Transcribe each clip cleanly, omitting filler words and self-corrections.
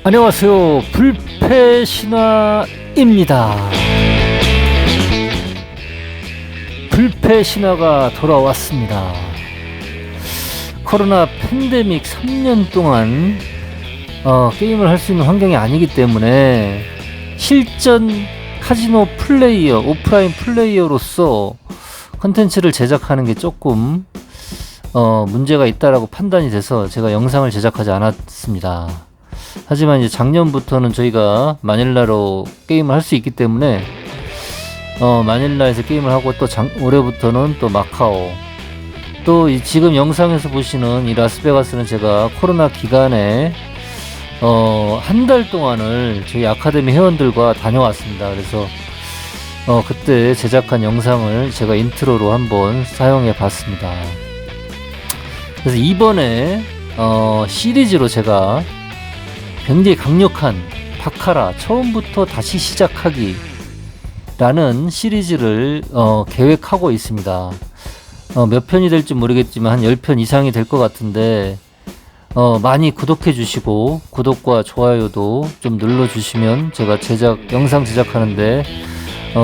안녕하세요. 불패신화입니다. 불패신화가 돌아왔습니다. 코로나 팬데믹 3년 동안 게임을 할 수 있는 환경이 아니기 때문에 실전 카지노 플레이어, 오프라인 플레이어로서 컨텐츠를 제작하는 게 조금 문제가 있다라고 판단이 돼서 제가 영상을 제작하지 않았습니다. 하지만 이제 작년부터는 저희가 마닐라로 게임을 할 수 있기 때문에 마닐라에서 게임을 하고 또 올해부터는 또 마카오, 또 지금 영상에서 보시는 이 라스베가스는 제가 코로나 기간에 한 달 동안을 저희 아카데미 회원들과 다녀왔습니다. 그래서 그때 제작한 영상을 제가 인트로로 한번 사용해 봤습니다. 그래서 이번에 시리즈로 제가 굉장히 강력한 바카라 처음부터 다시 시작하기 라는 시리즈를 계획하고 있습니다. 몇 편이 될지 모르겠지만 한 10편 이상이 될 것 같은데 많이 구독해 주시고 구독과 좋아요도 좀 눌러 주시면 제가 영상 제작하는데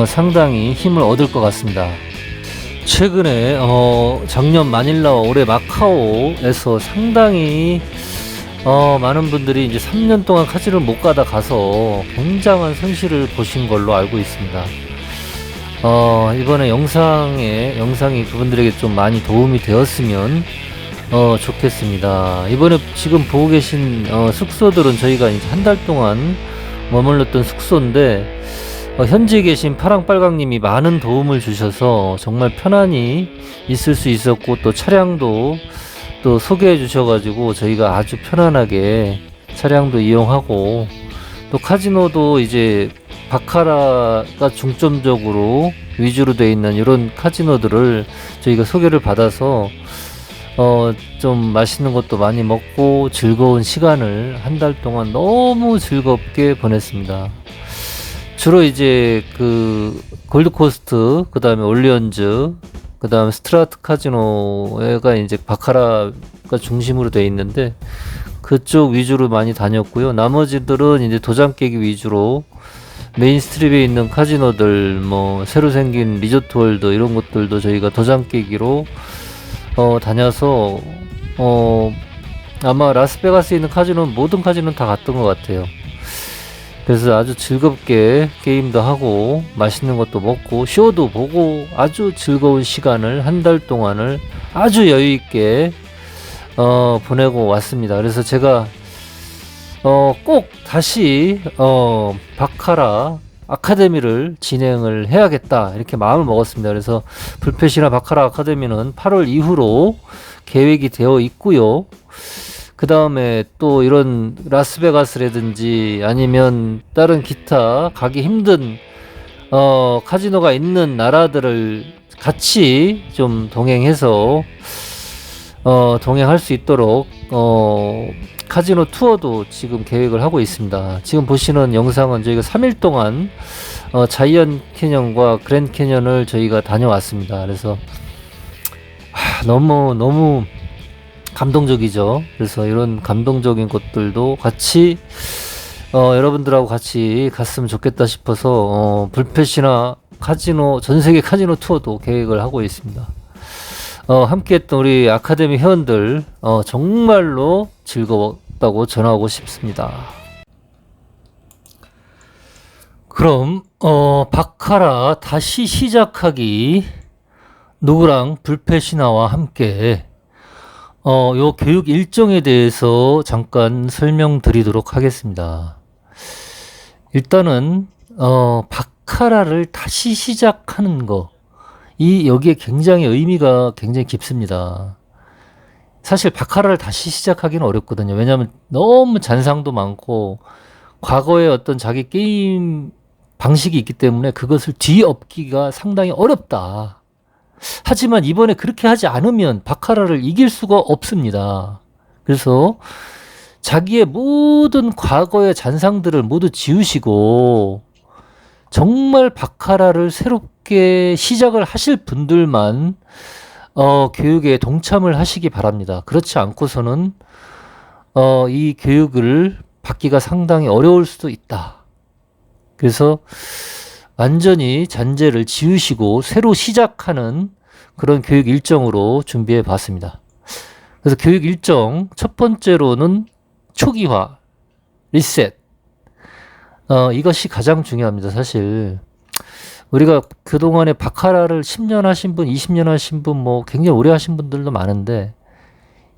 상당히 힘을 얻을 것 같습니다. 최근에 작년 마닐라와 올해 마카오에서 상당히 많은 분들이 이제 3년 동안 카지노를 못 가서 굉장한 손실을 보신 걸로 알고 있습니다. 이번에 영상이 그분들에게 좀 많이 도움이 되었으면 좋겠습니다. 이번에 지금 보고 계신 숙소들은 저희가 이제 한 달 동안 머물렀던 숙소인데 현지에 계신 파랑빨강님이 많은 도움을 주셔서 정말 편안히 있을 수 있었고, 또 차량도 또 소개해 주셔가지고 저희가 아주 편안하게 차량도 이용하고, 또 카지노도 이제 바카라가 중점적으로 위주로 되어 있는 이런 카지노들을 저희가 소개를 받아서 좀 맛있는 것도 많이 먹고 즐거운 시간을 한 달 동안 너무 즐겁게 보냈습니다. 주로 이제 그 골드코스트, 그 다음에 올리언즈, 그 다음에 스트라트 카지노가 이제 바카라가 중심으로 되어 있는데 그쪽 위주로 많이 다녔고요. 나머지들은 이제 도장 깨기 위주로 메인 스트립에 있는 카지노들, 뭐 새로 생긴 리조트 월드 이런 것들도 저희가 도장 깨기로 다녀서 아마 라스베가스에 있는 카지노는 모든 카지노는 다 갔던 것 같아요. 그래서 아주 즐겁게 게임도 하고 맛있는 것도 먹고 쇼도 보고 아주 즐거운 시간을 한 달 동안을 아주 여유있게 보내고 왔습니다. 그래서 제가 꼭 다시 바카라 아카데미를 진행을 해야겠다 이렇게 마음을 먹었습니다. 그래서 불패신화 바카라 아카데미는 8월 이후로 계획이 되어 있고요. 그 다음에 또 이런 라스베가스라든지 아니면 다른 기타 가기 힘든 카지노가 있는 나라들을 같이 좀 동행해서 동행할 수 있도록 카지노 투어도 지금 계획을 하고 있습니다. 지금 보시는 영상은 저희가 3일 동안 자이언트 캐년과 그랜드 캐년을 저희가 다녀왔습니다. 그래서 너무 감동적이죠. 그래서 이런 감동적인 것들도 같이 여러분들하고 같이 갔으면 좋겠다 싶어서 불패신화 카지노, 전세계 카지노 투어도 계획을 하고 있습니다. 함께했던 우리 아카데미 회원들 정말로 즐거웠다고 전하고 싶습니다. 그럼 바카라 다시 시작하기 누구랑 불패신화와 함께 요 교육 일정에 대해서 잠깐 설명드리도록 하겠습니다. 일단은 바카라를 다시 시작하는 거, 여기에 굉장히 의미가 굉장히 깊습니다. 사실 바카라를 다시 시작하기는 어렵거든요. 왜냐하면 너무 잔상도 많고 과거에 어떤 자기 게임 방식이 있기 때문에 그것을 뒤엎기가 상당히 어렵다. 하지만 이번에 그렇게 하지 않으면 바카라를 이길 수가 없습니다. 그래서 자기의 모든 과거의 잔상들을 모두 지우시고 정말 바카라를 새롭게 시작을 하실 분들만 교육에 동참을 하시기 바랍니다. 그렇지 않고서는 이 교육을 받기가 상당히 어려울 수도 있다. 그래서 완전히 잔재를 지우시고 새로 시작하는 그런 교육 일정으로 준비해 봤습니다. 그래서 교육 일정 첫 번째로는 초기화, 리셋. 이것이 가장 중요합니다. 사실 우리가 그동안에 바카라를 10년 하신 분, 20년 하신 분, 뭐 굉장히 오래 하신 분들도 많은데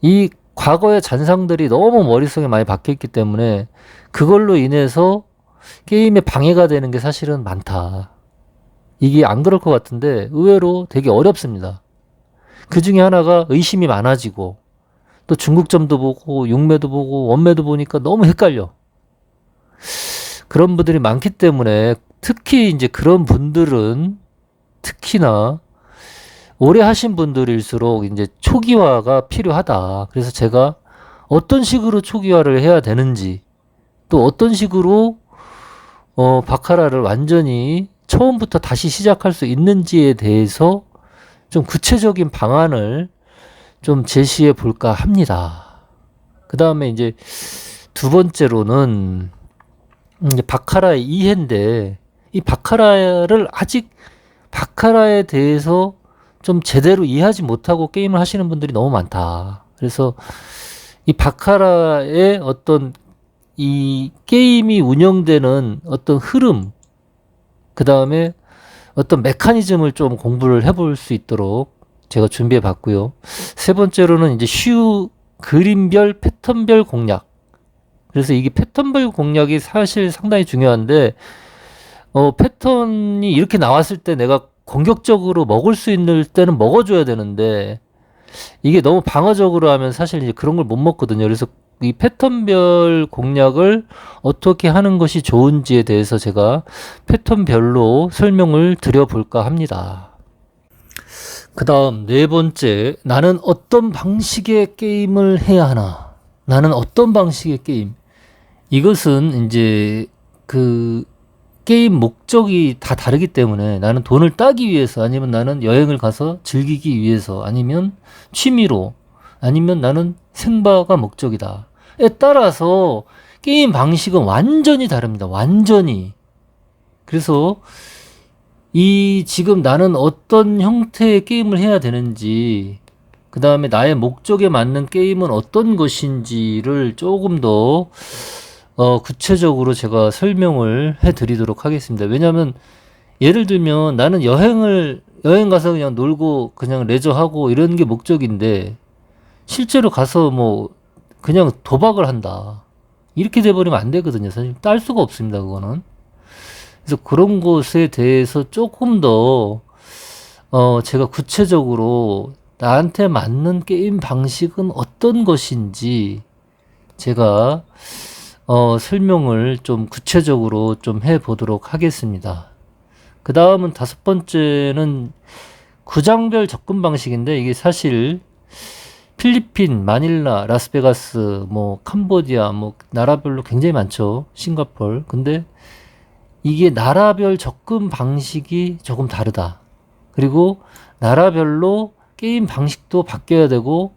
이 과거의 잔상들이 너무 머릿속에 많이 박혀있기 때문에 그걸로 인해서 게임에 방해가 되는 게 사실은 많다. 이게 안 그럴 것 같은데 의외로 되게 어렵습니다. 그 중에 하나가 의심이 많아지고 또 중국점도 보고 육매도 보고 원매도 보니까 너무 헷갈려. 그런 분들이 많기 때문에 특히 이제 그런 분들은 특히나 오래 하신 분들일수록 이제 초기화가 필요하다. 그래서 제가 어떤 식으로 초기화를 해야 되는지 또 어떤 식으로 바카라를 완전히 처음부터 다시 시작할 수 있는지에 대해서 좀 구체적인 방안을 좀 제시해 볼까 합니다. 그 다음에 이제 두 번째로는 이제 바카라의 이해인데 이 바카라를 아직 바카라에 대해서 좀 제대로 이해하지 못하고 게임을 하시는 분들이 너무 많다. 그래서 이 바카라의 어떤 이 게임이 운영되는 어떤 흐름, 그 다음에 어떤 메커니즘을 좀 공부를 해볼 수 있도록 제가 준비해 봤고요. 세 번째로는 이제 그림별 패턴별 공략. 그래서 이게 패턴별 공략이 사실 상당히 중요한데, 패턴이 이렇게 나왔을 때 내가 공격적으로 먹을 수 있는 때는 먹어줘야 되는데, 이게 너무 방어적으로 하면 사실 이제 그런 걸 못 먹거든요. 그래서 이 패턴별 공략을 어떻게 하는 것이 좋은지에 대해서 제가 패턴별로 설명을 드려볼까 합니다. 그 다음 네 번째, 나는 어떤 방식의 게임을 해야 하나? 나는 어떤 방식의 게임? 이것은 이제 그 게임 목적이 다 다르기 때문에 나는 돈을 따기 위해서, 아니면 나는 여행을 가서 즐기기 위해서, 아니면 취미로, 아니면 나는 생바가 목적이다. 에 따라서 게임 방식은 완전히 다릅니다. 완전히. 그래서 이 지금 나는 어떤 형태의 게임을 해야 되는지, 그 다음에 나의 목적에 맞는 게임은 어떤 것인지를 조금 더 구체적으로 제가 설명을 해드리도록 하겠습니다. 왜냐하면 예를 들면 나는 여행 가서 그냥 놀고 그냥 레저하고 이런 게 목적인데 실제로 가서 뭐 그냥 도박을 한다, 이렇게 돼버리면 안 되거든요. 사실 딸 수가 없습니다, 그거는. 그래서 그런 것에 대해서 조금 더 제가 구체적으로 나한테 맞는 게임 방식은 어떤 것인지 제가 설명을 좀 구체적으로 좀 해보도록 하겠습니다. 그 다음은 다섯 번째는 구장별 접근 방식인데, 이게 사실 필리핀, 마닐라, 라스베가스, 뭐 캄보디아, 뭐 나라별로 굉장히 많죠. 싱가포르. 근데 이게 나라별 접근 방식이 조금 다르다. 그리고 나라별로 게임 방식도 바뀌어야 되고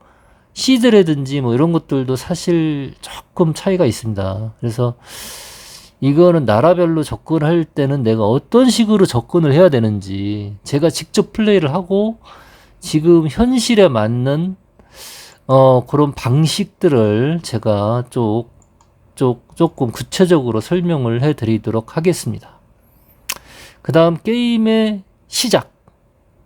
시드라든지 뭐 이런 것들도 사실 조금 차이가 있습니다. 그래서 이거는 나라별로 접근할 때는 내가 어떤 식으로 접근을 해야 되는지 제가 직접 플레이를 하고 지금 현실에 맞는 그런 방식들을 제가 조금 구체적으로 설명을 해 드리도록 하겠습니다. 그 다음 게임의 시작.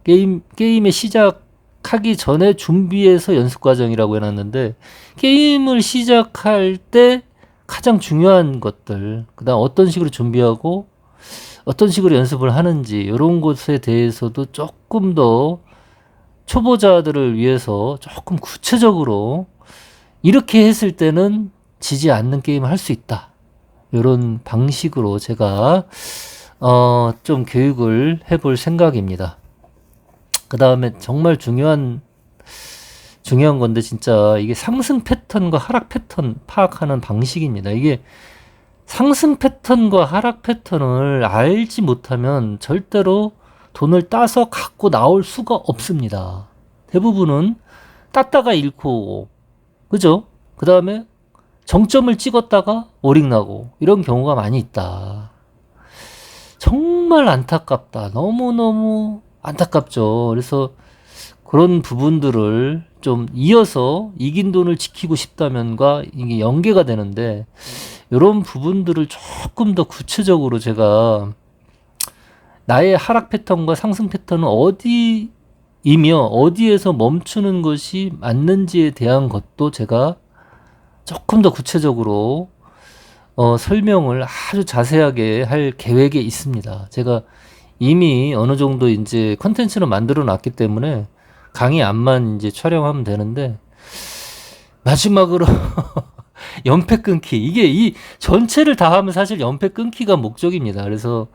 게임의 시작하기 전에 준비해서 연습 과정이라고 해놨는데, 게임을 시작할 때 가장 중요한 것들, 그 다음 어떤 식으로 준비하고 어떤 식으로 연습을 하는지, 이런 것에 대해서도 조금 더 초보자들을 위해서 조금 구체적으로 이렇게 했을 때는 지지 않는 게임을 할 수 있다, 이런 방식으로 제가 좀 교육을 해볼 생각입니다. 그 다음에 정말 중요한 건데, 진짜 이게 상승 패턴과 하락 패턴 파악하는 방식입니다. 이게 상승 패턴과 하락 패턴을 알지 못하면 절대로 돈을 따서 갖고 나올 수가 없습니다. 대부분은 땄다가 잃고 오고, 그죠? 그 다음에 정점을 찍었다가 오링 나고 이런 경우가 많이 있다. 정말 안타깝다. 너무너무 안타깝죠. 그래서 그런 부분들을 좀 이어서 이긴 돈을 지키고 싶다면과 이게 연계가 되는데, 이런 부분들을 조금 더 구체적으로 제가 나의 하락 패턴과 상승 패턴은 어디이며 어디에서 멈추는 것이 맞는지에 대한 것도 제가 조금 더 구체적으로 설명을 아주 자세하게 할 계획에 있습니다. 제가 이미 어느 정도 이제 컨텐츠를 만들어 놨기 때문에 강의 안만 이제 촬영하면 되는데, 마지막으로 연패 끊기. 이게 이 전체를 다 하면 사실 연패 끊기가 목적입니다. 그래서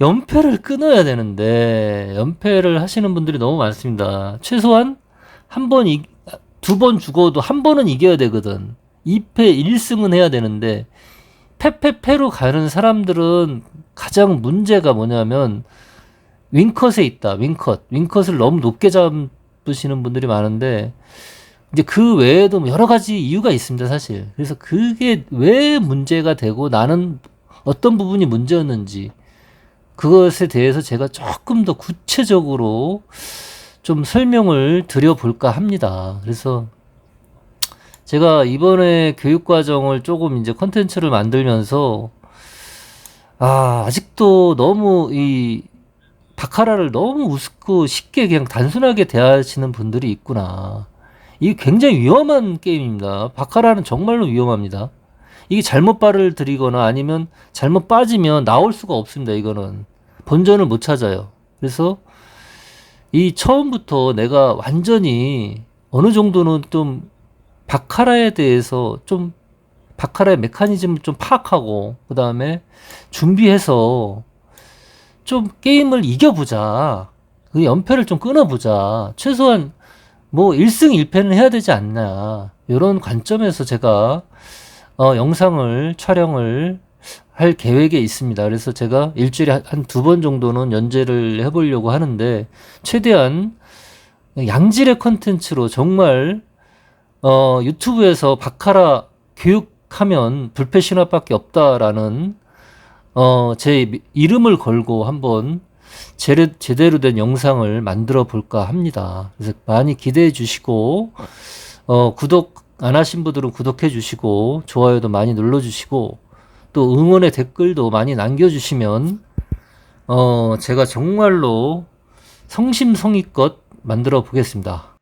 연패를 끊어야 되는데 연패를 하시는 분들이 너무 많습니다. 최소한 한 번, 두 번 죽어도 한 번은 이겨야 되거든. 2패 1승은 해야 되는데 패패패로 가는 사람들은 가장 문제가 뭐냐면 윙컷에 있다. 윙컷을 너무 높게 잡으시는 분들이 많은데, 이제 그 외에도 여러 가지 이유가 있습니다, 사실. 그래서 그게 왜 문제가 되고 나는 어떤 부분이 문제였는지, 그것에 대해서 제가 조금 더 구체적으로 좀 설명을 드려볼까 합니다. 그래서 제가 이번에 교육과정을 조금 이제 컨텐츠를 만들면서, 아직도 너무 이 바카라를 너무 우습고 쉽게 그냥 단순하게 대하시는 분들이 있구나. 이게 굉장히 위험한 게임입니다. 바카라는 정말로 위험합니다. 이게 잘못 발을 들이거나 아니면 잘못 빠지면 나올 수가 없습니다. 이거는 본전을 못 찾아요. 그래서 이 처음부터 내가 완전히 어느 정도는 좀 바카라에 대해서 좀 바카라의 메커니즘을 좀 파악하고, 그 다음에 준비해서 좀 게임을 이겨보자. 그 연패를 좀 끊어보자. 최소한 뭐 1승 1패는 해야 되지 않나. 이런 관점에서 제가 영상을 촬영을 할 계획에 있습니다. 그래서 제가 일주일에 한 두 번 정도는 연재를 해보려고 하는데, 최대한 양질의 컨텐츠로 정말 유튜브에서 바카라 교육하면 불패신화밖에 없다라는 제 이름을 걸고 한번 제대로 된 영상을 만들어 볼까 합니다. 그래서 많이 기대해 주시고, 구독 안 하신 분들은 구독해 주시고, 좋아요도 많이 눌러 주시고, 또 응원의 댓글도 많이 남겨 주시면 제가 정말로 성심성의껏 만들어 보겠습니다.